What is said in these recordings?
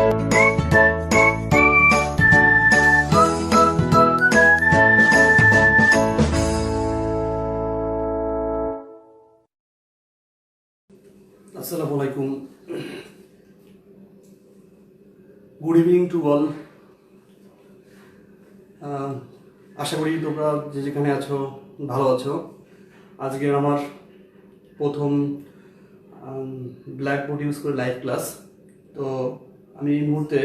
আসসালামু আলাইকুম, good evening to all. আশা করি তোমরা যে যেখানে আছো ভালো আছো। আজকে আমার প্রথম ব্ল্যাকবোর্ড ইউজ করে লাইভ ক্লাস। তো আমি এই মুহূর্তে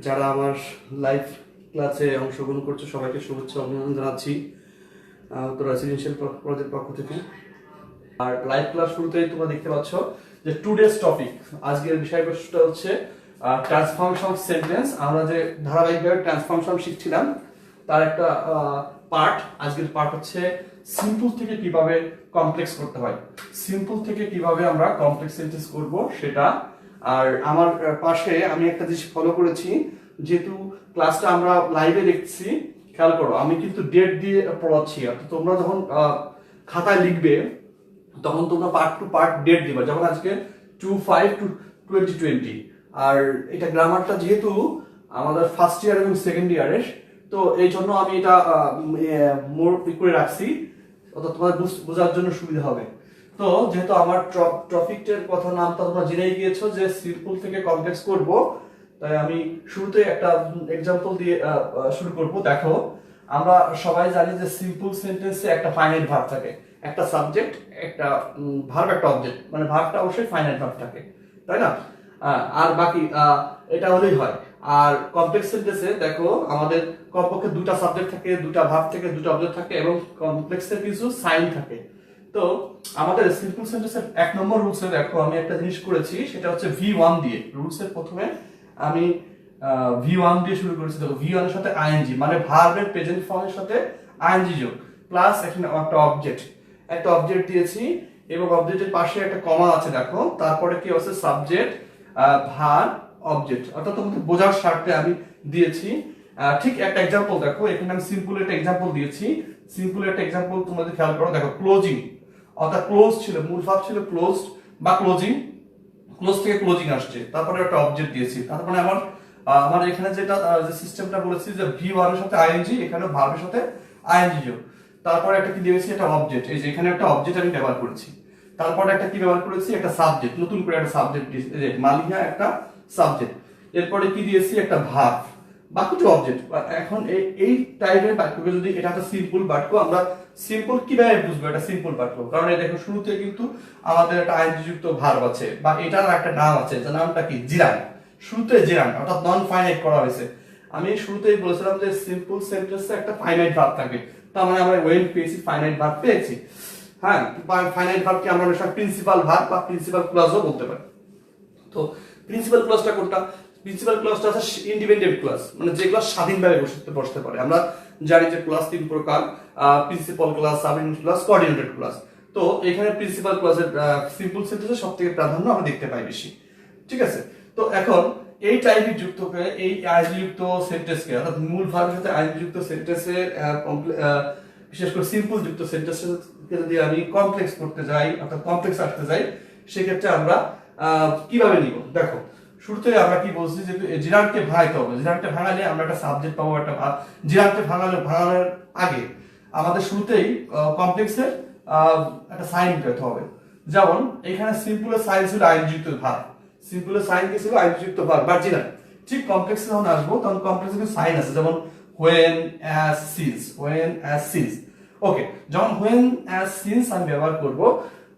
যারা আমার লাইভ ক্লাসে অংশগ্রহণ করছো সবাইকে শুভেচ্ছা অভিনন্দন জানাচ্ছি তো রেসিডেন্সিয়াল কলেজের পক্ষ থেকে। আর লাইভ ক্লাস শুরুতেই তোমরা দেখতে পাচ্ছ যে টুডেস টপিক, আজকের বিষয়বস্তুটা হচ্ছে ট্রান্সফরমেশন সেন্টেন্স। আমরা যে ধারাবাহিকভাবে ট্রান্সফরমেশন শিখছিলাম তার একটা পার্ট, আজকের পার্ট হচ্ছে সিম্পল থেকে কিভাবে কমপ্লেক্স করতে হয়, সিম্পল থেকে কিভাবে আমরা কমপ্লেক্স সেন্টেন্স করব সেটা। আর আমার পাশে আমি একটা জিনিস ফলো করেছি, যেহেতু ক্লাসটা আমরা লাইভে দেখছি, খেয়াল করো আমি কিন্তু ডেট দিয়ে পড়াচ্ছি। অর্থাৎ তোমরা যখন খাতায় লিখবে তখন তোমরা পার্ট টু পার্ট ডেট দিবা, যেমন আজকে 2/5/2020। আর এটা গ্রামারটা যেহেতু আমাদের ফার্স্ট ইয়ার এবং সেকেন্ড ইয়ারের, তো এই জন্য আমি এটা মোর করে রাখছি, অর্থাৎ তোমাদের বোঝার জন্য সুবিধা হবে। তো যেহেতু আমার টপিকের কথা নামটা তোমরা জেনেই গিয়েছো যে সিম্পল থেকে কমপ্লেক্স করব, তাই আমি শুরুতে একটা এক্সাম্পল দিয়ে শুরু করব। দেখো, আমরা সবাই জানি যে সিম্পল সেন্টেন্সে একটা ফাইনাইট ভার্ব থাকে, একটা সাবজেক্ট, একটা ভার্ব, একটা অবজেক্ট, মানে ভার্বটা অবশ্যই ফাইনাইট ভার্ব থাকে, তাই না? আর বাকি এটা হলেই হয়। আর কমপ্লেক্স সেন্টেন্সে দেখো আমাদের কমপক্ষে দুটা সাবজেক্ট থাকে, দুটা ভার্ব থাকে, দুটা অবজেক্ট থাকে এবং কমপ্লেক্সের কিছু সাইন থাকে। তো আমাদের সিম্পল সেন্টেন্সের 1 নম্বর রুলসে দেখো আমি একটা জিনিস করেছি, সেটা হচ্ছে V1 দিয়ে। রুলসের প্রথমে আমি V1 দিয়ে শুরু করেছি। দেখো V1 এর সাথে আইএনজি, মানে ভার্বের প্রেজেন্ট ফর্মের সাথে আইএনজি যোগ, প্লাস এখানে একটা অবজেক্ট দিয়েছি এবং অবজেক্টের পাশে একটা কমা আছে দেখো। তারপরে কি আছে? Subject, verb, object. অর্থাৎ তোমাদের বোঝার স্বার্থে আমি দিয়েছি। ঠিক একটা এক্সাম্পল দেখো, এখানে আমি সিম্পল একটা এক্সাম্পল দিয়েছি। সিম্পল একটা এক্সাম্পল তোমাদের খেয়াল করো, দেখো ক্লোজিং, অর্থাৎ ক্লোজ ছিল, মূল ভাব ছিল ক্লোজড বা ক্লোজিং, ক্লোজ থেকে ক্লোজিং আসছে, তারপরে একটা অবজেক্ট দিয়েছি। তারপরে আমার এখানে যেটা যে সিস্টেমটা বলেছি যে V1 এর সাথে আইএনজি, এখানে ভার্বের সাথে আইএনজি যোগ, তারপরে একটা কি দিয়েছি? একটা অবজেক্ট। এই যে এখানে একটা অবজেক্ট আমি ব্যবহার করেছি। তারপরে একটা কি ব্যবহার করেছি? একটা সাবজেক্ট, নতুন করে একটা সাবজেক্ট দিয়েছি, এই যে মালিহা একটা সাবজেক্ট। এরপরে কি দিয়েছি? একটা ভার্ব, বাকিটা অবজেক্ট। এখন এই টাইপের বাক্যকে যদি, এটা একটা সিম্পল বাক্য, আমরা সিম্পল কিভাবে বুঝবো এটা সিম্পল বাক্য? কারণ এই দেখো শুরুতে কিন্তু আমাদের একটা আইএনজি যুক্ত ভার্ব আছে, বা এটার একটা নাম আছে, যার নামটা কি? জিরান। শুরুতে জিরান, অর্থাৎ নন ফাইনাইট করা হয়েছে। আমি শুরুতেই বলেছিলাম যে সিম্পল সেন্টেন্সে একটা ফাইনাইট ভার্ব থাকে, তার মানে আমরা ওয়েন পেয়েছি, ফাইনাইট ভার্ব পেয়েছি। হ্যাঁ, ফাইনাইট ভার্বকে আমরা অনেক সময় প্রিন্সিপাল ভার্ব বা প্রিন্সিপাল ক্লজও বলতে পারি। তো প্রিন্সিপাল ক্লজটা কোনটা? প্রিন্সিপাল ক্লজটা আছে ইন্ডিপেন্ডেন্ট ক্লজ, মানে যেগুলো স্বাধীনভাবে বসতে পারে। আমরা জানি যে ক্লজ 3 প্রকার: principal clause, subordinate clause, coordinated clause. তো এখানে প্রিন্সিপাল ক্লজের সিম্পল সেন্টেন্সে সবথেকে প্রাধান্য আমরা দেখতে পাই বেশি। ঠিক আছে? তো এখন এই টাইপের যুক্ত করে এই আইএনজি যুক্ত সেন্টেন্সকে, অর্থাৎ মূল ভার্বের সাথে আইএনজি যুক্ত সেন্টেন্সে, বিশেষ করে সিম্পল যুক্ত সেন্টেন্সকে যদি আমি কমপ্লেক্স করতে যাই, অর্থাৎ কমপ্লেক্স আসতে যাই, সেক্ষেত্রে আমরা কিভাবে নিব? দেখো শুরুতে আমরা কি বলছি, যে জিরানকে ভাঙাইতে হবে। জিরানকে ভাঙালে আমরা একটা সাবজেক্ট পাবো, একটা ভার্ব। জিরানকে ভাঙানোর আগে আমাদের শুরুতেই কমপ্লেক্সের একটা সাইন পেতে হবে। যেমন এখানে সিম্পলের সাইন ছিল আইএনজি যুক্ত ভার্ব, সিম্পলের সাইন কি ছিল? আইএনজি যুক্ত ভার্ব বা জিরান। ঠিক কমপ্লেক্সে যখন আসবো তখন কমপ্লেক্সে সাইন আছে, যেমন when, as, since, when, as, since। ওকে, যখন when, as, since আমি ব্যবহার করব,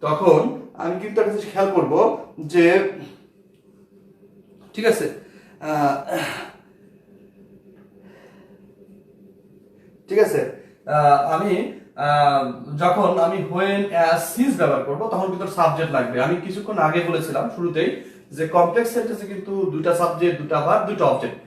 তখন আমি কিন্তু একটা জিনিস খেয়াল করব যে, ঠিক আছে, ঠিক আছে, আমি যখন আমি when, as, since ব্যবহার করব তখন কিন্তু সাবজেক্ট লাগবে। আমি কিছুক্ষণ আগে বলেছিলাম শুরুতেই যে কমপ্লেক্স সেন্টেন্সে কিন্তু দুটা সাবজেক্ট, দুটা ভার্ব, দুটো অবজেক্ট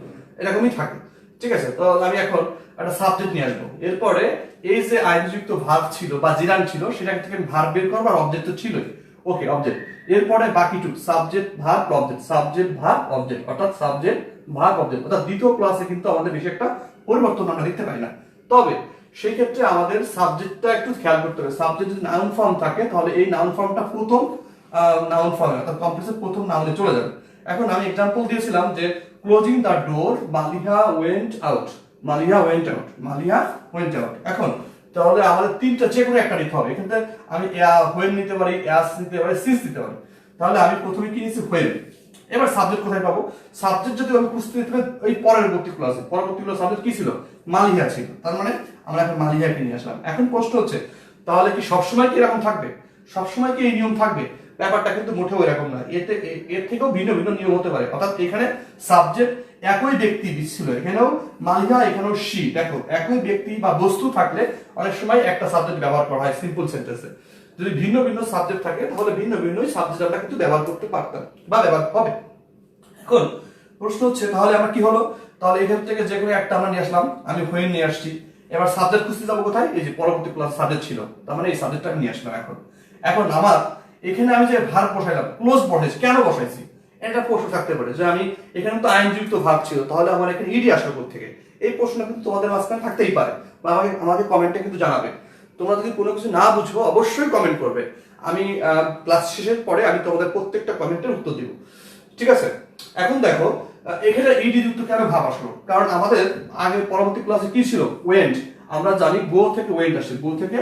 এরকমই থাকে। ঠিক আছে? তো আমি এখন একটা সাবজেক্ট নিয়ে আসবো। এরপরে এই যে আইনযুক্ত ভার্ব ছিল বা জিরান ছিল, সেটা থেকে আমি ভার্ব বের করবো, আর অবজেক্ট তো ছিলই। ওকে, অবজেক্ট। এরপরে বাকিটুকু subject, verb, object, subject, verb, object, অর্থাৎ সাবজেক্ট, ভার্ব, অবজেক্ট। অর্থাৎ দ্বিতীয় ক্লাসে কিন্তু আমাদের বেশি একটা পরিবর্তন আমরা দেখতে পাই না। তবে সেই ক্ষেত্রে আমাদের সাবজেক্টটা একটু খেয়াল করতে হবে। সাবজেক্ট যদি নাউন ফর্ম থাকে তাহলে এই নাউন ফর্মটা প্রথম নাউন ফর্মে, অর্থাৎ কমপ্লেক্সের প্রথম নাউনে চলে যাবে। এখন আমি এক্সাম্পল দিয়েছিলাম যে closing the door Maliha went out, Maliha went out, Maliha went out. এখন তাহলে আমাদের তিনটা যে কোনো একটা নিতে হবে। এখানে আমি হোয়েন নিতে পারি, অ্যাস নিতে পারি, সিস নিতে পারি। তাহলে আমি প্রথমে কি নিয়েছি হোয়েন। এবার সাবজেক্ট কোথায় পাবো? সাবজেক্ট যদি আমি খুঁজতে দিতে ওই পরবর্তী ক্লাসে সাবজেক্ট কি ছিল? মালিহা ছিল। তার মানে আমরা এখন মালিহাকে নিয়ে আসলাম। এখন প্রশ্ন হচ্ছে তাহলে কি সবসময় কি এরকম থাকবে? সবসময় কি এই নিয়ম থাকবে? ব্যাপারটা কিন্তু মোটেও এরকম নয়। এর থেকেও ভিন্ন ভিন্ন নিয়ম হতে পারে। অর্থাৎ এখানে সাবজেক্ট একই ব্যক্তি ছিল, এখানেও মালিহা, এখানেও শি। দেখো একই ব্যক্তি বা বস্তু থাকলে অনেক সময় একটা সাবজেক্ট ব্যবহার করা হয় সিম্পল সেন্টেন্সে। যদি ভিন্ন ভিন্ন সাবজেক্ট থাকে তাহলে ভিন্ন ভিন্ন সাবজেক্ট আমরা কিন্তু ব্যবহার করতে পারতাম বা ব্যবহার হবে। এখন প্রশ্ন হচ্ছে তাহলে আমার কি হলো? তাহলে এখান থেকে যে কোনো একটা আমরা নিয়ে আসলাম, আমি হোয়েন নিয়ে আসছি। এবার সাবজেক্ট খুঁজতে যাবো কোথায়? এই যে পরবর্তী ক্লাস সাবজেক্ট ছিল, তার মানে এই সাবজেক্টটা নিয়ে আসলাম। এখন আমার এখানে আমি যে ভার্ব বসাইলাম, ক্লোজ বসাইছি, কেন বসাইছি? এটা প্রশ্ন থাকতে পারে যে আমি এখানে তো আইনযুক্ত ভার্ব ছিল, তাহলে আমার এখানে ইডি আসলো কোথা থেকে? এই প্রশ্নটা কিন্তু তোমাদের মাঝখানে থাকতেই পারে, বা আমাদের কমেন্টে কিন্তু জানাবে। তোমরা যদি কোনো কিছু না বুঝো অবশ্যই কমেন্ট করবে। আমি ক্লাস শেষের পরে আমি তোমাদের প্রত্যেকটা কমেন্টের উত্তর দিব, ঠিক আছে? এখন দেখো এখানে ইডি যুক্ত কেন ভাব আসলো? কারণ আমাদের আগে পরবর্তী ক্লাসে কি ছিল? ওয়েন্ট। আমরা জানি গো থেকে ওয়েন্ট আসে, গো থেকে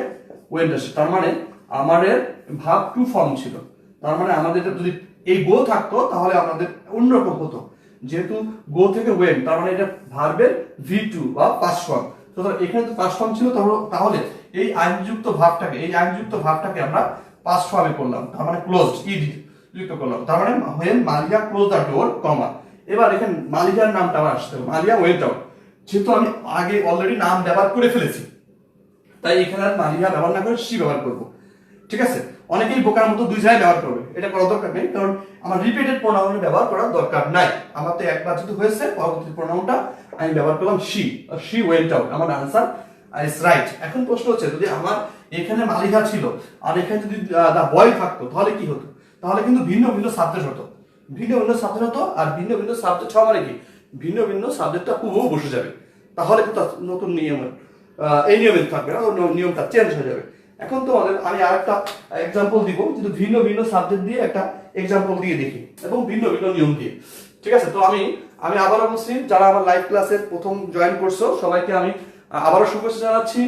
ওয়েন্ট আসে। তার মানে আমাদের ভাব টু ফর্ম ছিল। তার মানে আমাদের যদি এই গো থাকতো তাহলে আমাদের অন্যরকম হতো। যেহেতু গো থেকে ওয়েন্ট, তার মানে এটা ভার্বের V2 বা পাস্ট ফর্ম। সুতরাং এখানে তো পাস্ট ফর্ম ছিল, তাহলে এই আইনযুক্ত ভাবটাকে আমরা পাস্ট ফর্মে করলাম। তার মানে ক্লোজড, ইডি যুক্ত করলাম। তার মানে when Maliha close the door, comma. এবার এখানে মালিহার নামটা আমার আসতে হবে, মালিহা ওয়েন্ট আউট। যেহেতু আমি আগে অলরেডি নাম ব্যবহার করে ফেলেছি, তাই এখানে আর মালিহা ব্যবহার না করে শি ব্যবহার করব, ঠিক আছে? অনেকেই বোকার মতো দুই জায়গায় ব্যবহার করবে, এটা করার দরকার নেই, কারণ আমার রিপিটেড প্রোনাউন ব্যবহার করার দরকার নাই। আমার তো একবার যেহেতু হয়েছে, পরবর্তী প্রোনাউনটা আমি ব্যবহার করলাম শি, শি ওয়েন্ট আউট। আমার আনসার ইজ রাইট। এখন প্রশ্ন হচ্ছে যদি আমার এখানে মালিহা ছিল আর এখানে যদি দা বয় থাকতো তাহলে কি হতো? তাহলে কিন্তু ভিন্ন ভিন্ন সাবজেক্ট হতো, আর ভিন্ন ভিন্ন সাবজেক্ট হওয়া মানে কি? ভিন্ন ভিন্ন সাবজেক্টটা পুরো বসে যাবে। তাহলে কিন্তু নতুন নিয়মের এই নিয়মে থাকবে না, নিয়মটা চেঞ্জ হয়ে যাবে। এখন তোমাদের আমি আরেকটা এক্সাম্পল দিব, কিন্তু ভিন্ন ভিন্ন সাবজেক্ট দিয়ে একটা এক্সাম্পল দিয়ে দেখি এবং ভিন্ন ভিন্ন নিয়ম দিয়ে, ঠিক আছে? তো আমি আবারও বলছি, যারা আমার লাইভ ক্লাসের প্রথম জয়েন করছো সবাইকে আমি আবারও শুভেচ্ছা জানাচ্ছি।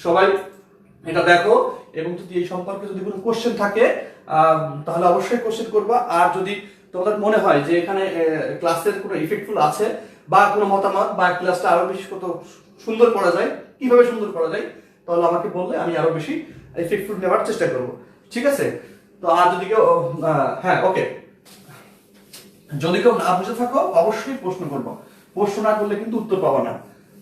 সবাই এটা দেখো, এবং যদি এই সম্পর্কে যদি কোনো কোশ্চেন থাকে তাহলে অবশ্যই কোশ্চেন করবা। আর যদি তোমাদের মনে হয় যে এখানে ক্লাসের কোনো ইফেক্টফুল আছে বা কোনো মতামত, বা ক্লাসটা আরো বেশি কত সুন্দর করা যায়, কিভাবে সুন্দর করা যায়, তাহলে আমাকে বললে আমি আরো বেশি ইফেক্টফুল নেওয়ার চেষ্টা করব, ঠিক আছে? তো আর যদি কেউ হ্যাঁ ওকে, যদি কেউ না বুঝে থাকো অবশ্যই প্রশ্ন করবো। প্রশ্ন না করলে কিন্তু উত্তর পাবো না।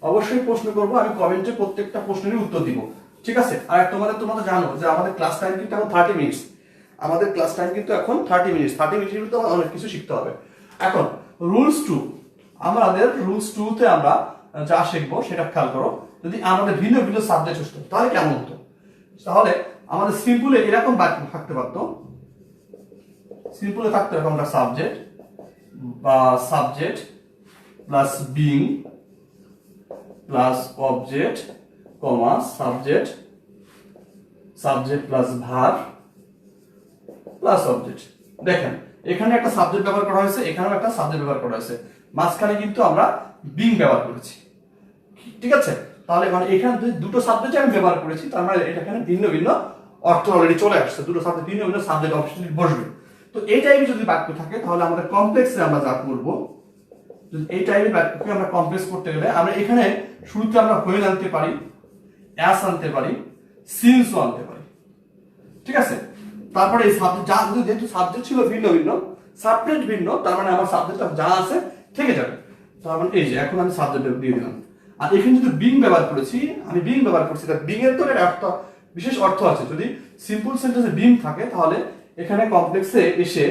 অবশ্যই প্রশ্ন করবো, আমি কমেন্টে প্রত্যেকটা প্রশ্নেরই উত্তর দিব, ঠিক আছে? আর তোমরা জানো যে আমাদের ক্লাস টাইম কিন্তু এখন 30 মিনিটস। আমাদের ক্লাস টাইম কিন্তু এখন 30 মিনিটস। 30 মিনিটের ভিতরে অনেক কিছু শিখতে হবে। এখন রুলস 2, আমাদের রুলস 2 তে আমরা যা শিখবো সেটা খেয়াল করো। যদি আমাদের ভিন্ন ভিন্ন সাবজেক্ট হতো তাহলে কেমন হতো? তাহলে আমাদের সিম্পলে এরকম বাক্য থাকতে পারতো, সিম্পলে থাকতো এরকম একটা সাবজেক্ট বা subject plus being plus object, comma subject, subject plus verb plus object. দেখেন এখানে একটা সাবজেক্ট ব্যবহার করা হয়েছে, এখানেও একটা সাবজেক্ট ব্যবহার করা হয়েছে, মাঝখানে কিন্তু আমরা বিং ব্যবহার করেছি, ঠিক আছে? তাহলে মানে এখানে দুটো সাবজেক্ট আমি ব্যবহার করেছি, তার মানে এখানে ভিন্ন ভিন্ন অর্থ অলরেডি চলে আসছে। দুটো সাবজেক্ট ভিন্ন ভিন্ন সাবজেক্ট অপশন বসবে। তো এই টাইপের যদি বাক্য থাকে তাহলে আমাদের কমপ্লেক্সে আমরা যা করব, যদি এই টাইপের বাক্যকে আমরা কমপ্লেক্স করতে গেলে আমরা এখানে শুরুতে আমরা হোয়েন আনতে পারি, অ্যাস আনতে পারি, সিন্সও আনতে পারি, ঠিক আছে? তারপরে এই সাবজেক্ট যেহেতু সাবজেক্ট ছিল ভিন্ন ভিন্ন, সাবজেক্ট ভিন্ন, তার মানে আমার সাবজেক্টটা যা আছে থেকে যাবে। তার মানে এই যে এখন আমি সাবজেক্ট দিয়ে দিলাম। আর এখানে যদি বিং ব্যবহার করেছি, তার বিং এর তো একটা বিশেষ অর্থ আছে। যদি সিম্পল সেন্টেন্সে বিং থাকে তাহলে এখানে কমপ্লেক্সে এসে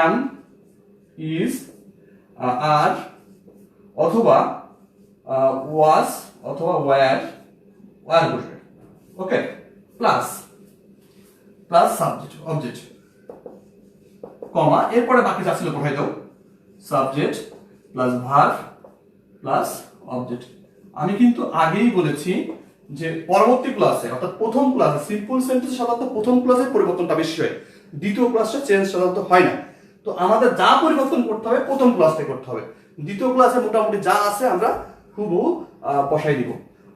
এম, ইজ, আর অথবা ওয়াজ অথবা ওয়্যার বসবে, ওকে? প্লাস সাবজেক্ট অবজেক্ট, কমা, এরপরে বাকি যা ছিল বসাই দাও, subject plus verb plus object. আমি কিন্তু আগেই বলেছি যে পরবর্তী ক্লাসে অর্থাৎ প্রথম ক্লাসে সিম্পল সেন্টেন্স সাধারণত প্রথম ক্লাসে পরিবর্তনটা বেশি হয়, দ্বিতীয় ক্লাসে চেঞ্জ সাধারণত হয় না। তো আমাদের যা পরিবর্তন করতে হবে প্রথম ক্লাসে করতে হবে, দ্বিতীয় ক্লাসে মোটামুটি যা আছে আমরা হুবহু বসাই দিব।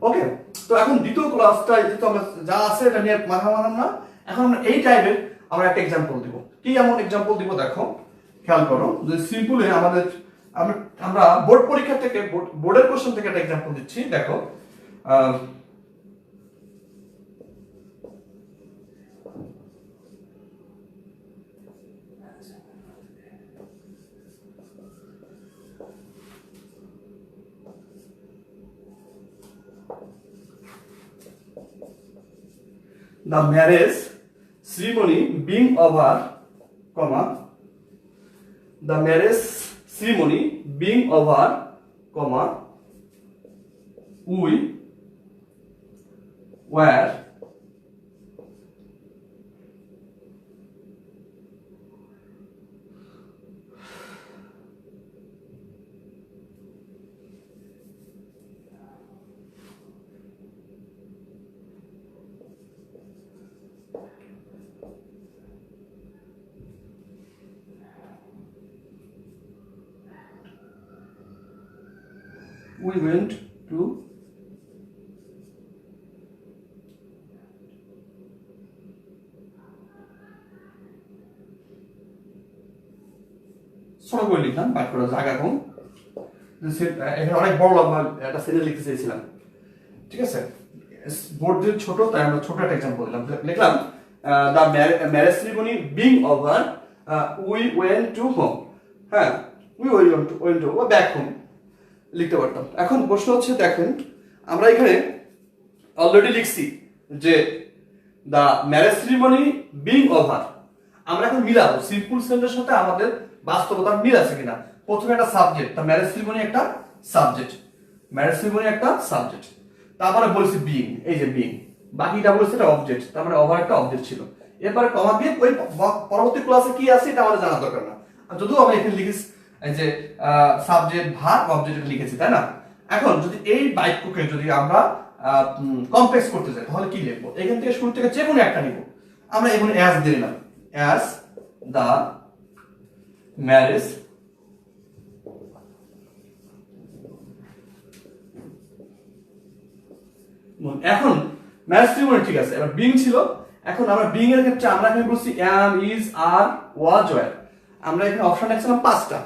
ওকে, তো এখন দ্বিতীয় ক্লাসটা যেহেতু আমরা যা আছে এটা নিয়ে মাথা মারাম না, এখন আমরা এই টাইপের আমরা একটা এক্সাম্পল দিব। কি এমন এক্সাম্পল দিব দেখো, খেয়াল করো যে সিম্পলি আমাদের আমরা বোর্ড পরীক্ষা থেকে বোর্ডের কোশ্চেন থেকে একটা এক্সাম্পল দিচ্ছি। দেখো the marriage ceremony being over, comma, the marriage ceremony being over, comma, we were we went to ছোট করে লিখলাম, বাট করা জায়গা কম, এখানে অনেক বড় লম্বা একটা সেন্টেন্স লিখতে চেয়েছিলাম। ঠিক আছে, বোর্ড যে ছোট তাই আমরা ছোট একটা এক্সাম্পল দিলাম, লিখলাম the marriage ceremony being over we went to home. হ্যাঁ, we went to back home লিখতে পারতাম। এখন প্রশ্ন হচ্ছে দেখেন, আমরা এখানে অলরেডি লিখছি যে the marriage ceremony being over, আমরা এখন মিলাবো সিম্পল সেন্টেন্সের সাথে আমাদের বাস্তবতার মিল আছে কিনা। প্রথমে একটা সাবজেক্ট, দ্য ম্যারেজ সেরিমনি একটা সাবজেক্ট, ম্যারেজ সেরিমনি একটা সাবজেক্ট, তারপরে বলেছি বিং, এই যে বিং, বাকিটা বলেছে এটা অবজেক্ট, তার মানে ওভার একটা অবজেক্ট ছিল। এরপরে কমা দিয়ে ওই পরবর্তী ক্লাসে কি আছে এটা আমাদের জানা দরকার না, যদিও আমরা এখানে লিখেছি যে সাবজেক্ট ভার্ব অবজেক্ট লিখেছি, তাই না। এখন যদি এই বাক্যকে যদি আমরা কমপ্লেক্স করতে চাই তাহলে কি লিখবো, এখান থেকে শুরু থেকে যে কোনো একটা নিব। আমরা এখানে অ্যাজ দিয়ে নিলাম, অ্যাজ দ্য ম্যারেজ এখন ম্যারেজ সেরিমনি ঠিক আছে, এবার বিং ছিল। এখন আমরা বিং এর ক্ষেত্রে আমরা এখানে বলছি অ্যাম, ইজ, আর, ওয়াজ, ওয়্যার। আমরা এখানে অপশন দেখছিলাম 5টা,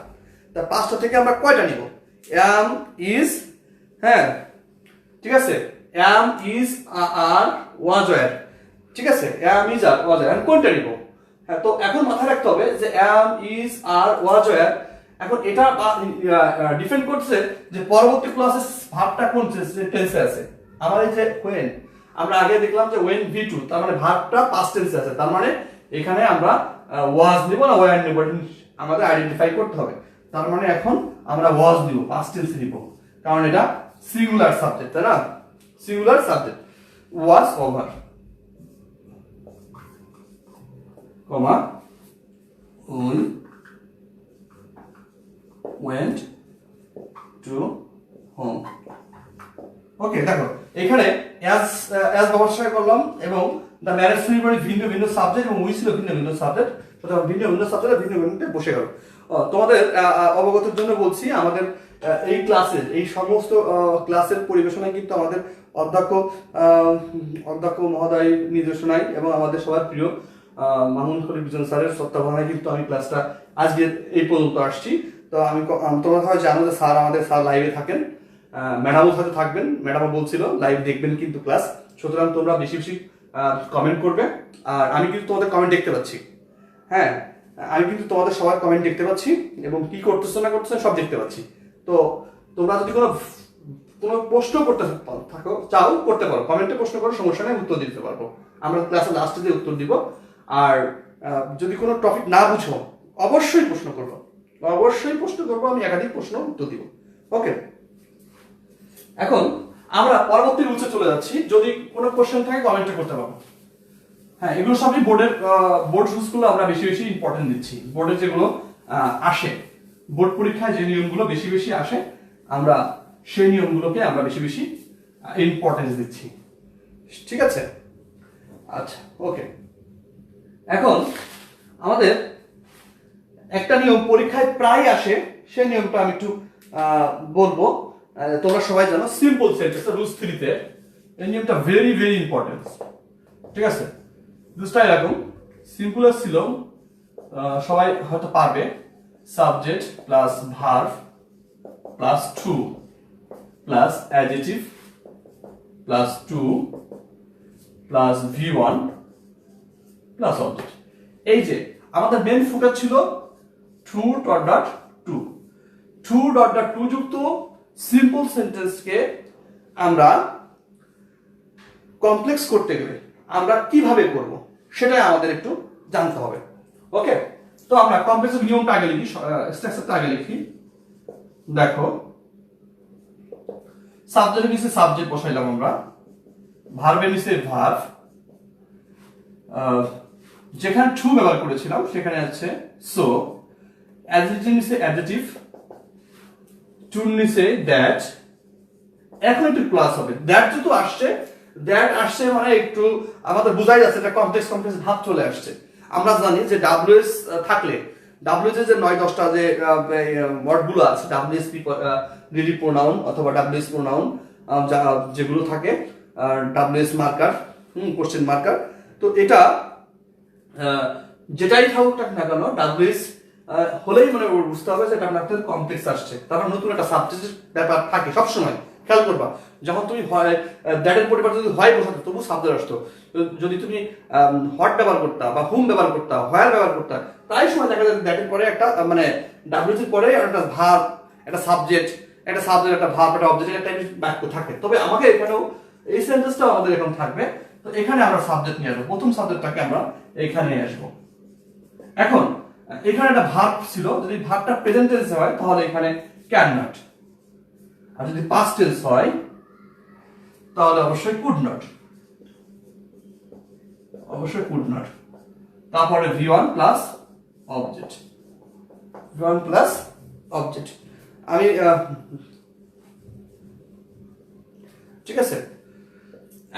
তা 5টা থেকে আমরা কয়টা নিব? অ্যাম, ইজ, হ্যাঁ ঠিক আছে, অ্যাম, ইজ, আর, ওয়াজ, ওয়্যার, ঠিক আছে, অ্যাম, ইজ, আর, ওয়াজ, ওয়্যার, কোনটা নিব? হ্যাঁ, তো এখন মাথায় রাখতে হবে যে অ্যাম, ইজ, আর, ওয়াজ, ওয়্যার, এখন এটা ডিপেন্ড করছে যে পরবর্তী ক্লাসে ভার্বটা কোন টেন্সে আছে। আমার এই যে when, আমরা আগে দেখলাম যে when V2, তার মানে ভার্বটা পাস্ট টেন্সে আছে, তার মানে এখানে আমরা ওয়াজ নিব না ওয়্যার নিব আমাদের আইডেন্টিফাই করতে হবে। তার মানে এখন আমরা ওয়াজ নিব, পাস্ট টেন্সে নিব, কারণ এটা সিঙ্গুলার সাবজেক্ট, তাই না, singular subject. Was over, comma, we went to home। ওকে, দেখো এখানে অ্যাজ ব্যবহার করলাম এবং দ্য ম্যারেজ সেরিমনি ভিন্ন ভিন্ন সাবজেক্ট এবং উই ছিল ভিন্ন ভিন্ন সাবজেক্ট, সুতরাং ভিন্ন ভিন্ন সাবজেক্ট ভিন্ন ভিন্নতে বসে গেল। তোমাদের অবগতের জন্য বলছি, আমাদের এই ক্লাসের এই সমস্ত ক্লাসের পরিবেশনায় কিন্তু আমাদের অধ্যক্ষ মহোদয় নির্দেশনায় এবং আমাদের সবার প্রিয় মামুন খলিল বিজন স্যারের তত্ত্বাবধানে কিন্তু আমি ক্লাসটা আজকে এই পর্যন্ত আসছি। তো তোমরা হয়তো জানো যে স্যার লাইভে থাকেন, ম্যাডামও সাথে থাকবেন, ম্যাডামও বলছিল লাইভ দেখবেন কিন্তু ক্লাস, সুতরাং তোমরা বেশি বেশি কমেন্ট করবে। আর আমি কিন্তু তোমাদের কমেন্ট দেখতে পাচ্ছি, হ্যাঁ আমি কিন্তু তোমাদের সবার কমেন্ট দেখতে পাচ্ছি এবং কি করতেছো না করতেছো সব দেখতে পাচ্ছি। তো তোমরা যদি কোনো প্রশ্ন করতে চাও করতে পারো, কমেন্টে প্রশ্ন করো, সমস্যা নেই, উত্তর দিতে পারবো, আমরা ক্লাসের লাস্টে দিয়ে উত্তর দিব। আর যদি কোনো টপিক না বুঝো অবশ্যই প্রশ্ন করবো, আমি একাধিক প্রশ্ন উত্তর দিব। ওকে, এখন আমরা পরবর্তী রুলসে চলে যাচ্ছি। যদি কোনো কোশ্চেন থাকে কমেন্টে করতে পারবো। হ্যাঁ, এগুলো সবই বোর্ড রুলসগুলো আমরা বেশি বেশি ইম্পর্টেন্ট দিচ্ছি। বোর্ডে যেগুলো আসে, বোর্ড পরীক্ষায় যে নিয়মগুলো বেশি বেশি আসে, আমরা সেই নিয়মগুলোকে আমরা বেশি বেশি ইম্পর্টেন্স দিচ্ছি। ঠিক আছে, আচ্ছা ওকে। এখন আমাদের একটা নিয়ম পরীক্ষায় প্রায় আসে, সেই নিয়মটা আমি একটু বলবো। তোমরা সবাই জানো সিম্পল সেন্টেন্স রুলস 3 তে এই নিয়মটা ভেরি ভেরি ইম্পর্টেন্ট। ঠিক আছে, রুলসটা এরকম সিম্পল ছিল, সবাই হয়তো পারবে। Subject plus verb plus two plus adjective plus two plus V1 plus object. এই যে আমাদের মেন ফোকাস ছিল too dot dot to, too dot dot to যুক্ত সিম্পল সেন্টেন্সকে আমরা কমপ্লেক্স করতে গেলে আমরা কিভাবে করব সেটাই আমাদের একটু জানতে হবে। ওকে, তো আমরা কমপ্লেক্সের নিয়মটা আগে লিখি, স্ট্রাকচারটা আগে লিখি। দেখো সাবজেক্টের নিচে সাবজেক্ট বসাইলাম আমরা, ভার্বের নিচে ভার্ব, যেখানে টু ব্যবহার করেছিলাম সেখানে আছে সো, অ্যাডজেক্টিভ নিচে অ্যাডজেক্টিভ, টুর নিচে দ্যাট, এখন একটু প্লাস হবে। দ্যাট যেহেতু আসছে, দ্যাট আসছে মানে একটু আমাদের বোঝাই যাচ্ছে এটা কমপ্লেক্স কমপ্লেক্স ভাব চলে আসছে। আমরা জানি যে ডাব্লিউএস থাকলে, ডাব্লিউএস যে 9-10টা যে ওয়ার্ডগুলো আছে, ডাব্লিউএসপি রিলি প্রোনাউন অথবা ডাব্লিউএস প্রোনাউন যেগুলো থাকে, ডাব্লিউএস মার্কার, কোশ্চেন মার্কার, তো এটা যেটাই থাকুক না কেন ডাব্লিউএস হলেই মানে বুঝতে হবে যে এটা আপনার কমপ্লেক্স আসছে। তারপর নতুন একটা সাবজেক্টের ব্যাপার থাকে সবসময়, খেয়াল করবা। যখন তুমি হয় দ্যাটের পরিবর্তে যদি হয় বসাতো তবু সাবজেক্ট আসতো, যদি তুমি হট ব্যবহার করতা বা হুম ব্যবহার করতা, হোয়ার ব্যবহার করতা, প্রায় সময় দেখা যায় দ্যাটের পরে একটা মানে ডাব্লিউসি পরে একটা ভার্ব, একটা সাবজেক্ট, একটা ভার্ব, একটা অবজেক্ট, একটা বাক্য থাকে। তবে আমাকে এখানেও এই সেন্টেন্সটাও আমাদের এখন থাকবে। তো এখানে আমরা সাবজেক্ট নিয়ে আসবো, প্রথম সাবজেক্টটাকে আমরা এখানে নিয়ে আসবো। এখন এখানে একটা ভার্ব ছিল, যদি ভার্বটা প্রেজেন্ট টেন্সে হয় তাহলে এখানে ক্যান নট, আর যদি পাস্ট টেন্স হয় তাহলে অবশ্যই কুড নট, অবশ্যই কুড নট। তারপরে V1 plus object, V1 plus object. আমি ঠিক আছে,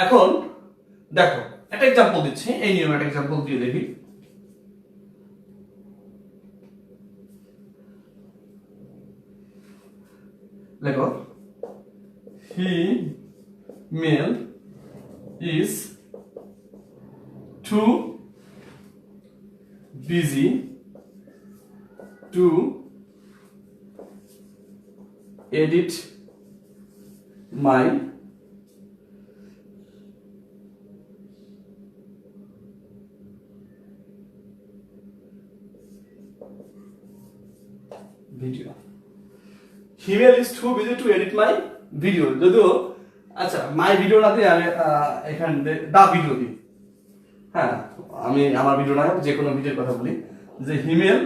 এখন দেখো একটা এক্সাম্পল দিচ্ছি, এই নিয়মে একটা এক্সাম্পল দিয়ে দেখি। দেখো he male is too busy to edit my video. Female is too busy to edit my video. যদিও আচ্ছা মাই ভিডিও না দিয়ে আমি এখানে দা ভিডিও দিই। হ্যাঁ, আমি আমার ভিডিও না যে কোনো ভিডিওর কথা বলি যে Himel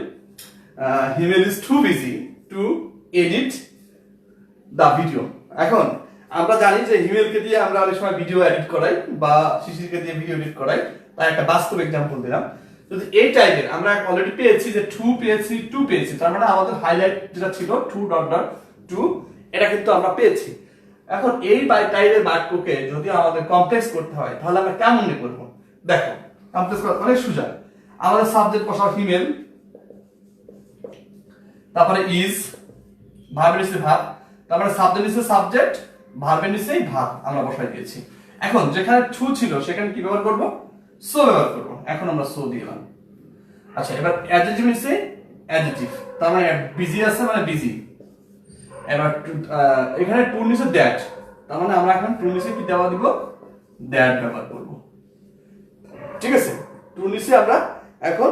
is too busy to edit the video. এখন আমরা জানি যে হিমেলকে দিয়ে আমরা অনেক সময় ভিডিও এডিট করাই বা শিশিরকে দিয়ে ভিডিও এডিট করাই, তাই একটা বাস্তব এক্সাম্পল দিলাম। যদি এই টাইপের আমরা অলরেডি পেয়েছি যে টু পেয়েছি, তার মানে আমাদের হাইলাইট যেটা ছিল টু ডট ডট টু, এটা কিন্তু আমরা পেয়েছি। এখন এই টাইপের বাক্যকে যদি আমাদের কমপ্লেক্স করতে হয় তাহলে আমরা কেমন করব? দেখো কমপ্লেক্স করা অনেক সোজা। আমাদের সাবজেক্ট বসাও হিমেল, তারপরে ইজ, ভার্বের নিচে ভার্ব, তারপরে সাবজেক্ট নিচে সাবজেক্ট, ভার্বের নিচে ভার্ব আমরা বসাই দিয়েছি। এখন যেখানে টু ছিল সেখানে কি ব্যবহার করব? সো ব্যবহার করব। এখন আমরা সো দিলাম। আচ্ছা, এবার অ্যাডজেক্টিভ নিচে অ্যাডজেক্টিভ, তার মানে বিজি আছে মানে বিজি। এবার এখানে টু নিচে দ্যাট, তার মানে আমরা এখন টু নিচে কি দেওয়া দিব? দ্যাট ব্যবহার করব। ঠিক আছে, টু নিচে আমরা এখন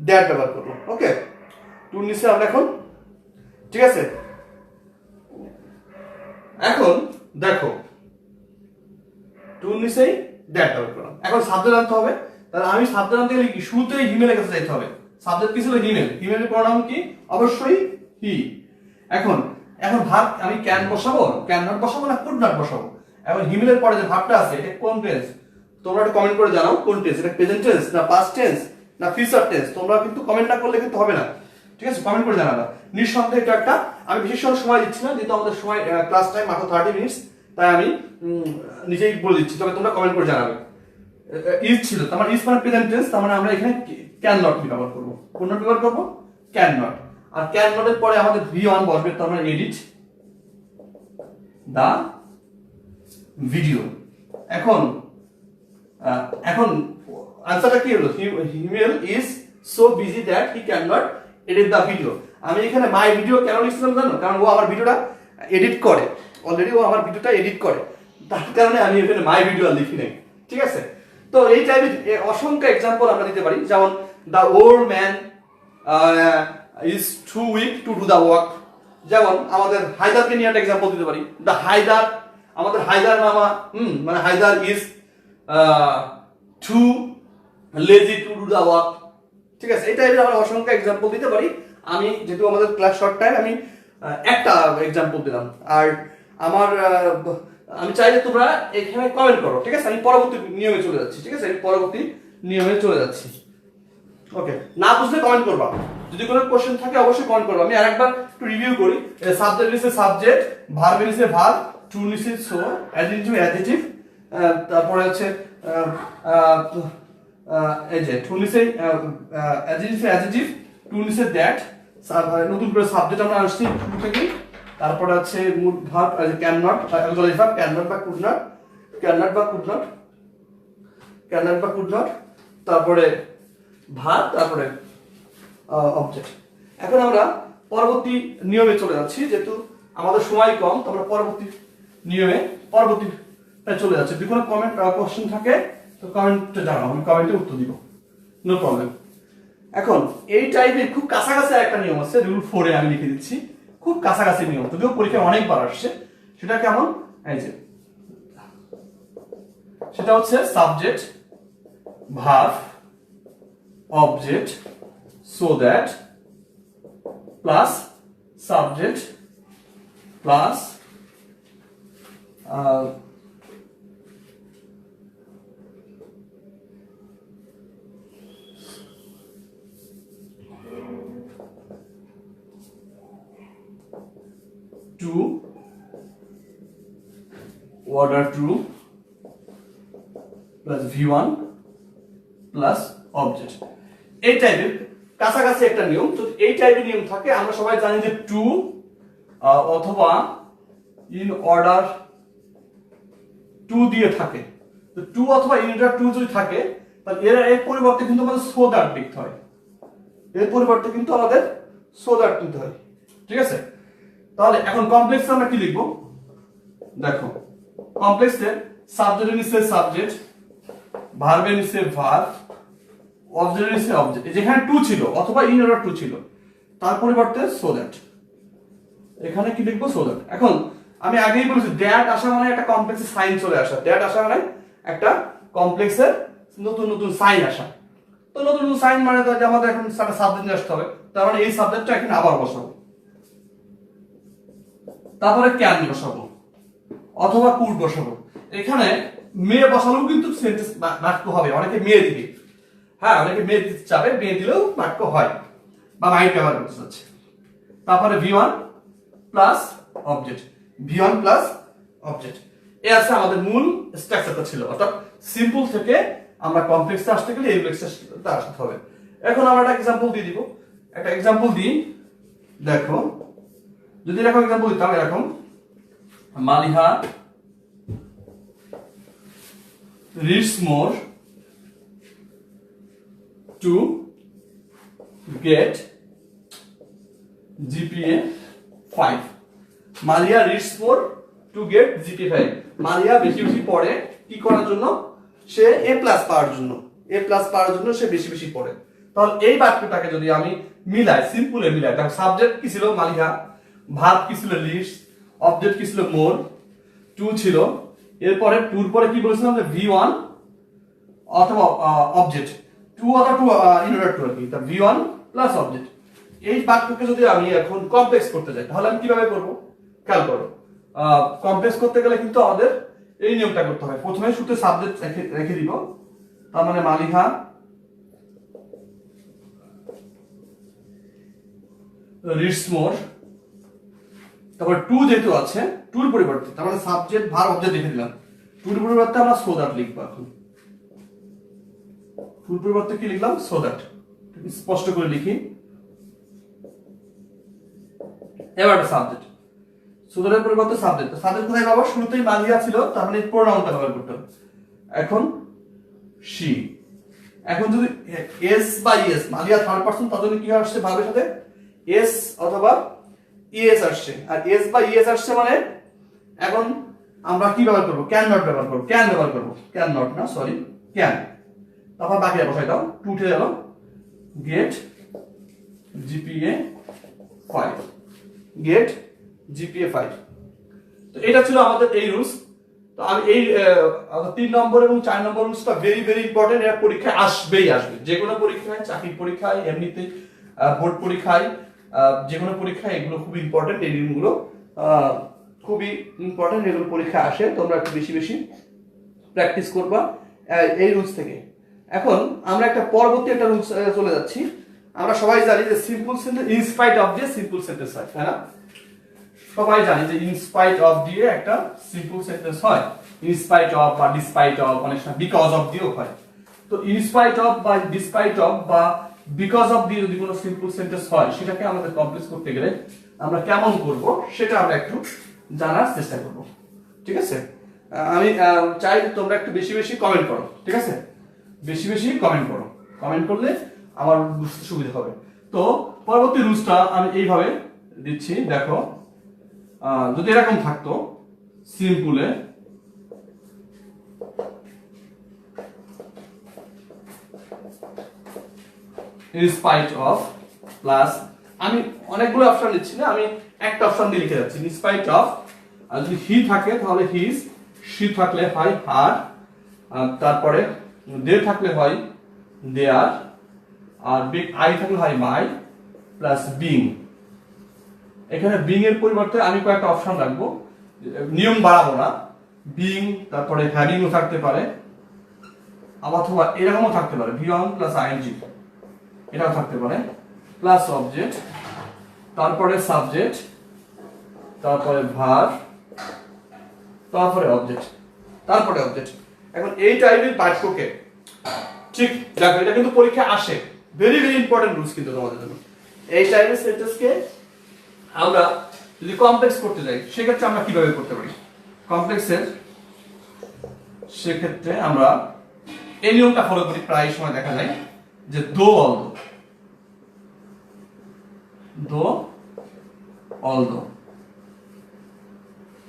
দ্যাট ব্যবহার করব। ওকে, টু নিচে আমরা এখন, ঠিক আছে। এখন দেখো টু নিচেই দ্যাট ব্যবহার করলাম। এখন সাবজেক্ট আনতে হবে, তাহলে আমি সাবজেক্ট আনতে গেলে কি শুরুতেই হিমেলের কাছে যাইতে হবে। সাবজেক্ট কি ছিল? হিমেল। হিমেলের প্রোনাউন কি? অবশ্যই হি। এখন ভার্ব আমি ক্যান বসাবো, ক্যান নট বসাবো না কুড নট বসাবো? এখন হিমেলের পরে যে ভার্বটা আছে এটা কোন টেন্স? তোমরা একটা কমেন্ট করে জানাও কোন টেন্স, এটা প্রেজেন্ট টেন্স না পাস্ট টেন্স না ফিউচার টেন্স? তোমরা কিন্তু কমেন্ট না করলে কিন্তু হবে না, ঠিক আছে? কমেন্ট করে জানাবা। নিঃসন্দেহে এটা একটা, আমি বিশেষ সময় দিচ্ছি না যেহেতু আমাদের সময় ক্লাস টাইম মাত্র 30 মিনিটস, তাই আমি নিজেই বলে দিচ্ছি, তবে তোমরা কমেন্ট করে জানাবে। ইজ ছিল, তার মানে ইজ মানে প্রেজেন্ট টেন্স, তার মানে আমরা এখানে ক্যান নট ব্যবহার করব। কোন নট ব্যবহার করব? ক্যান নট, আর ক্যান নটের পরে আমাদের V1 বসবে, তার মানে এডিট দা ভিডিও। এখন আনসারটা কি হলো? Himel is so busy that he can not edit the video. আমি এখানে মাই ভিডিও কেন লিখছিলাম জানো? কারণ ও আমার ভিডিওটা এডিট করে, অলরেডি ও আমার ভিডিওটা এডিট করে, তার কারণে আমি এখানে মাই ভিডিও লিখি নাই, ঠিক আছে? তো এই টাইপের অসংখ্য এক্সাম্পল আমরা দিতে পারি, যেমন the old man is too weak to do the work. যেমন আমাদের হায়দারকে নিয়ে একটা এক্সাম্পল দিতে পারি, দ্য হায়দার, আমাদের হায়দার মামা মানে Haidar is too lazy to do the work, ঠিক আছে? এই টাইপের আমরা অসংখ্য এক্সাম্পল দিতে পারি। আমি যেহেতু আমাদের ক্লাস শর্ট টাইম, আমি একটা এক্সাম্পল দিলাম। আর আমার আমি চাই যে তোমরা এখানে কমেন্ট করো, ঠিক আছে? আমি পরবর্তী নিয়মে চলে যাচ্ছি, ঠিক আছে? আমি পরবর্তী নিয়মে চলে যাচ্ছি। ওকে, না বুঝলে কমেন্ট করবা, যদি কোনো কোশ্চেন থাকে অবশ্যই কমেন্ট করবা। আমি আরেকবার একটু রিভিউ করি। সাবজেক্ট নিচে সাবজেক্ট, ভার্ব নিচে ভার্ব, টু নিচে সো, অ্যাডজেক্টিভ অ্যাডজেক্টিভ, তারপরে হচ্ছে এই যে টু নিচে অ্যাডজেক্টিভ অ্যাডজেক্টিভ, টু নিচে দ্যাট, নতুন করে সাবজেক্ট আমরা আসছি শুরু থেকে। তারপরে আছে মূল verb can not, auxiliary verb can not বা কুড নট, ক্যান নট বা কুড নট, ক্যান নট বা কুড নট, তারপরে ভার্ব, তারপরে অবজেক্ট। এখন আমরা পরবর্তী নিয়মে চলে যাচ্ছি, যেহেতু আমাদের সময় কম, তো আমরা পরবর্তী নিয়মে চলে যাচ্ছি। যদি কোনো কমেন্ট কোশ্চেন থাকে তো কমেন্টে জানাও, আমি কমেন্টে উত্তর দিব, নো প্রবলেম। এখন এই টাইপের খুব কাছাকাছি একটা নিয়ম আছে, রুল 4 এ আমি লিখে দিচ্ছি, খুব কাছাকাছি নিয়ম, যদিও পরীক্ষায় অনেকবার আসছে। সেটা কেমন? এই যে সেটা হচ্ছে subject verb object so that plus subject plus to order true plus V1 plus object। এই টাইপের কাছাকাছি একটা নিয়ম। তো এই টাইপের নিয়ম থাকে, আমরা সবাই জানি যে টু অথবা ইন অর্ডার টু দিয়ে থাকে। তো টু অথবা ইন অর্ডার টু যদি থাকে, তাহলে এর পরিবর্তে কিন্তু আমাদের সো দ্যাট লিখতে হয়, এর পরিবর্তে কিন্তু আমাদের সো দ্যাট নিতে হয়, ঠিক আছে? তাহলে এখন কমপ্লেক্সে আমরা কি লিখবো? দেখো, কমপ্লেক্সে সাবজেক্টের নিচে সাবজেক্ট, ভার্বের নিচে ভার্ব, অবজেক্টের নিচে অবজেক্ট। যেখানে টু ছিল অথবা ইন অর্ডার টু ছিল, তার পরিবর্তে সো দ্যাট, এখানে কি লিখবো? So that. এখন আমি আগেই বলেছি দ্যাট আসা মানে একটা কমপ্লেক্সের সাইন চলে আসা, দ্যাট আসা মানে একটা কমপ্লেক্সের নতুন নতুন সাইন আসা। তো নতুন নতুন সাইন মানে তো আমাদের এখন সাবজেক্ট নিয়ে আসতে হবে, তার মানে এই সাবজেক্টটা এখানে আবার বসাবো, তারপরে ক্যান বসাবো অথবা কুড বসাবো। এখানে মেয়ে বসালেও কিন্তু সেন্টেন্স বাক্য হবে, অনেকে মেয়ে দিবে, হ্যাঁ অনেকে মেয়ে দিতে চাবে, মেয়ে দিলেও বাক্য হয় বা মাইন্ড ব্যবহার করতে চাচ্ছে। তারপরে V1 plus object, V1 plus object, এই আছে আমাদের মূল স্ট্রাকচারটা ছিল। অর্থাৎ সিম্পল থেকে আমরা কমপ্লেক্সে আসতে গেলে এই কমপ্লেক্সে আসতে হবে। এখন আমরা একটা এক্সাম্পল দিয়ে দিব, একটা এক্সাম্পল দিই। দেখো, যদি এরকম এক্সাম্পল দিতাম, এরকম Maliha reads more to get GPA 5। Malia reads more to get GPA 5। Malia বেশি বেশি পড়ে কি করার জন্য? সে A+ পাওয়ার জন্য, A+ পাওয়ার জন্য সে বেশি বেশি পড়ে। তাহলে এই বাক্যটাকে যদি আমি মিলাই, সিম্পলে মিলাই, দেখো সাবজেক্ট কি ছিল? মালিহা, ভার্ব কি ছিল? লিডস, অবজেক্ট কি ছিল? মোর, টু ছিল, এরপরে টুর পরে কি বলেছিলাম যে V1 অথবা অবজেক্ট, টু অথবা টু ইন অর্ডার টু আর কি, তা V1 প্লাস অবজেক্ট। এই বাক্যকে যদি আমি এখন কমপ্লেক্স করতে যাই, তাহলে আমি কিভাবে করব? খেয়াল করো, কমপ্লেক্স করতে গেলে কিন্তু আমাদের এই নিয়মটা করতে হবে। প্রথমে শুধু সাবজেক্ট রেখে দিব, তার মানে মালিহা রিডস মোর, তারপর টু যেহেতু আছে, টুর পরিবর্তে তার মানে সাবজেক্ট ভার্ব অবজেক্ট লিখে দিলাম, টুর পরিবর্তে আমরা সো দ্যাট লিখবো। এখন টুর পরিবর্তে কি লিখলাম? So that. স্পষ্ট করে লিখি, এবার সাবজেক্ট, সুতরাং পরিবর্তে সাবজেক্ট, সাবজেক্ট কোথায় পাবো? শুরুতেই মালিয়া ছিল, তার মানে প্রোনাউনটা ব্যবহার করতে হবে। এখন she, এখন যদি এস বা ইএস, মালিয়া থার্ড পারসন, তার জন্য কি আসছে ভার্বের সাথে? এস অথবা ইএস আসছে। আর এস বা ইএস আসছে মানে এখন আমরা কি ব্যবহার করব? ক্যান নট ব্যবহার করব, ক্যান ব্যবহার করব, ক্যান নট না, সরি, ক্যান। তারপর বাকিটা বসাই দাও, টু উঠে গেল, গেট জিপিএ 5, গেট জিপিএ 5। তো এটা ছিল আমাদের এই রুলস। তো আমি এই 3 নম্বর এবং 4 নম্বর রুলসটা ভেরি ভেরি ইম্পর্টেন্ট, এটা পরীক্ষায় আসবেই আসবে, যে কোনো পরীক্ষায়, চাকরির পরীক্ষায়, এমনিতে বোর্ড পরীক্ষায়, যে কোনো পরীক্ষায় এগুলো খুব ইম্পর্টেন্ট। এই নিয়মগুলো খুবই ইম্পর্টেন্ট, এগুলো পরীক্ষায় আসে, তোমরা একটু বেশি বেশি প্র্যাকটিস করবা এই রুলস থেকে। এখন আমরা একটা পরবর্তী একটা রুলস চলে যাচ্ছি। আমরা সবাই জানি যে সিম্পল সেন্টেন্স ইনস্পাইট অফ দিয়ে সিম্পল সেন্টেন্স হয়, তাই না? সবাই জানি যে ইনস্পাইট অফ দিয়ে একটা সিম্পল সেন্টেন্স হয়, ইনস্পাইট অফ বা ডিসপাইট অফ, অনেক সময় বিকজ অফ দিয়েও হয়। তো ইনস্পাইট অফ বা ডিসপাইট অফ বা বিকজ অফ দিয়ে যদি কোনো সিম্পল সেন্টেন্স হয়, সেটাকে আমাদের কমপ্লিট করতে গেলে আমরা কেমন করব সেটা আমরা একটু জানার চেষ্টা করব, ঠিক আছে? আমি চাই তোমরা একটু বেশি বেশি কমেন্ট করো, ঠিক আছে? বেশি বেশি কমেন্ট করো, কমেন্ট করলে আমার বুঝতে সুবিধা হবে। তো পরবর্তী রুলসটা আমি এইভাবে দিচ্ছি, দেখো, যদি এরকম থাকতো সিম্পলে in spite of প্লাস, আমি অনেকগুলো অপশন দিচ্ছি না, আমি একটা অপশন দিয়ে লিখে যাচ্ছি, in spite of। আর যদি হি থাকে তাহলে হিজ, শি থাকলে হয় হার, তারপরে দে থাকলে হয় দেয়ার, আর আই থাকলে হয় মাই, প্লাস বিং। এখানে বিং এর পরিবর্তে আমি কয়েকটা অপশন রাখবো, নিয়ম বাড়াবো না। বিং, তারপরে হ্যাভিংও থাকতে পারে, অথবা এরকমও থাকতে পারে, বিয়ন্ড প্লাস আইএনজি, এটাও থাকতে পারে, প্লাস অবজেক্ট, তারপরে সাবজেক্ট, তারপরে ভার্ব, তারপরে অবজেক্ট, তারপরে অবজেক্ট। এখন এই টাইপের বাক্যকে, ঠিক দেখো, এটা কিন্তু পরীক্ষায় আসে, ভেরি ভেরি ইম্পর্টেন্ট রুলস কিন্তু তোমাদের জন্য। এই টাইপের সেন্টেন্সকে আমরা যদি কমপ্লেক্স করতে যাই, সেক্ষেত্রে আমরা কিভাবে করতে পারি কমপ্লেক্সের? সেক্ষেত্রে আমরা এই নিয়মটা ফলো করি, প্রায় সময় দেখা যায় যে দো অলদো, দো অলদো,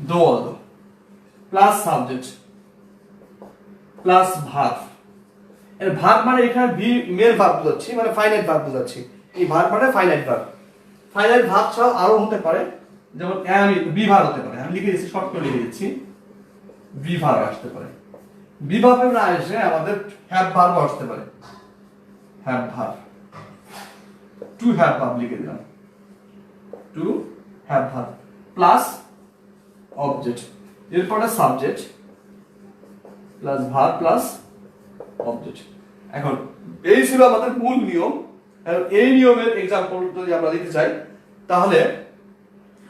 দো although, plus subject, plus verb. এর ভার্ব মানে এখানে মেল ভার্ব বোঝাচ্ছি, মানে ফাইনাইট ভার্ব বোঝাচ্ছি। এই ভার্ব মানে ফাইনাইট ভার্ব। ফাইনাইট ভার্ব ছাড়াও আরো হতে পারে, যেমন বি ভার্ব হতে পারে, আমি লিখে দিচ্ছি, শর্ট করে লিখে দিচ্ছি, বি ভার্ব আসতে পারে। বি ভার্ব না এসে আমাদের হ্যাভ ভার্ব আসতে পারে, have verb, to have verb লিখে দিলাম, to have verb, plus object, এরপরে subject, plus verb, plus object. এখন এই ছিল আমাদের মূল নিয়ম। এই নিয়মের এক্সাম্পল যদি আমরা দিতে চাই, তাহলে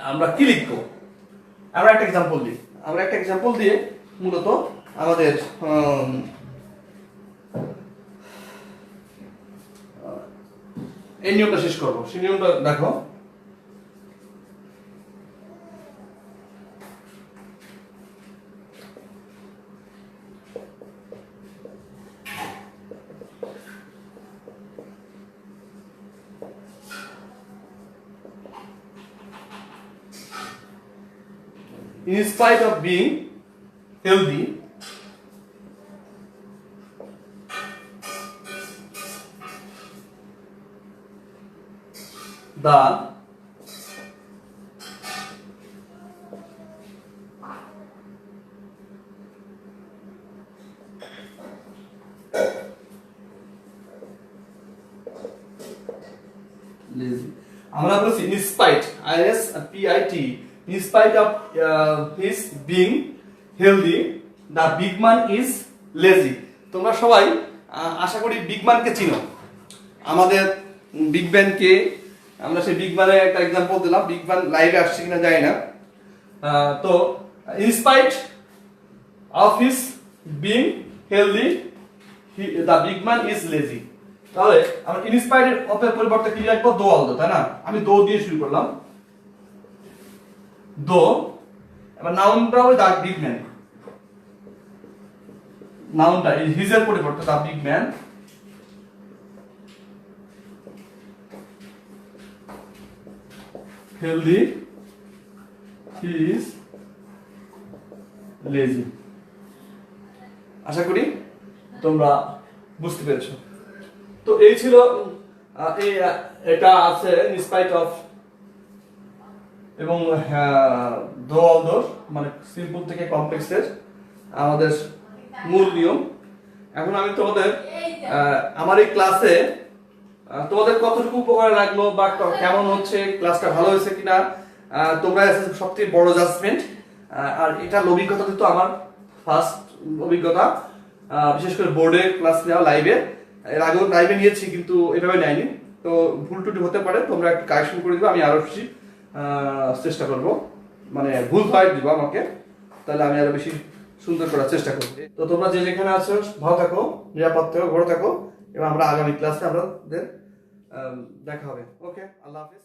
আমরা কি লিখবো? আমরা একটা এক্সাম্পল দিই, আমরা একটা এক্সাম্পল দিয়ে মূলত আমাদের এই নিয়মটা শেষ করবো। সেই নিয়মটা দেখো, in spite of being healthy, the lazy, আমরা বলছি in spite, ISPIT, in spite of his being healthy, the big man is lazy। তোমরা সবাই আশা করি বিগ ম্যানকে চিনো। আমাদের বিগ ব্যানকে, আমরা সেই বিগ ম্যানের একটা एग्जांपल দিলাম। বিগ ম্যান লাইভে আসছে কিনা জানি না। তো in spite of his being healthy, the big man is lazy। তাহলে আমরা in spite অফ এর পরিবর্তে কি লিখবো? দো অলদো, তাই না? আমি দো দিয়ে শুরু করলাম, দো, এবার নাউনটা ওই দা বিগ ম্যান, নাউনটা এই হিজের পরিবর্তে the big man healthy, he is lazy. আশা করি তোমরা বুঝতে পেরেছো। তো এই ছিল এটা আছে ইনস্পাইট অফ এবং দো অল দোর, মানে সিম্পল থেকে কমপ্লেক্সের আমাদের মূল নিয়ম। এখন আমি তোমাদের আমার এই ক্লাসে তোমাদের কতটুকু উপকার লাগলো বা কেমন হচ্ছে, ক্লাসটা ভালো হয়েছে কিনা, তোমরা সবথেকে বড় জাজমেন্ট। আর এটা অভিজ্ঞতা তো আমার ফার্স্ট অভিজ্ঞতা, বিশেষ করে বোর্ডে ক্লাস নেওয়া লাইভে। এর আগেও লাইভে নিয়েছি কিন্তু এভাবে নেয়নি, তো ভুল টুটি হতে পারে, তোমরা একটু কারেকশন করে দিবে, আমি আরো বেশি চেষ্টা করব, মানে ভুল হয় দিবা আমাকে, তাহলে আমি আরো বেশি সুন্দর করার চেষ্টা করব। তো তোমরা যে যেখানে আছো ভালো থাকো, নিরাপদ থাকো, ঘরে থাকো, এবং আমরা আগামী ক্লাসে আমাদের দেখা হবে। ওকে, আল্লাহ হাফিজ।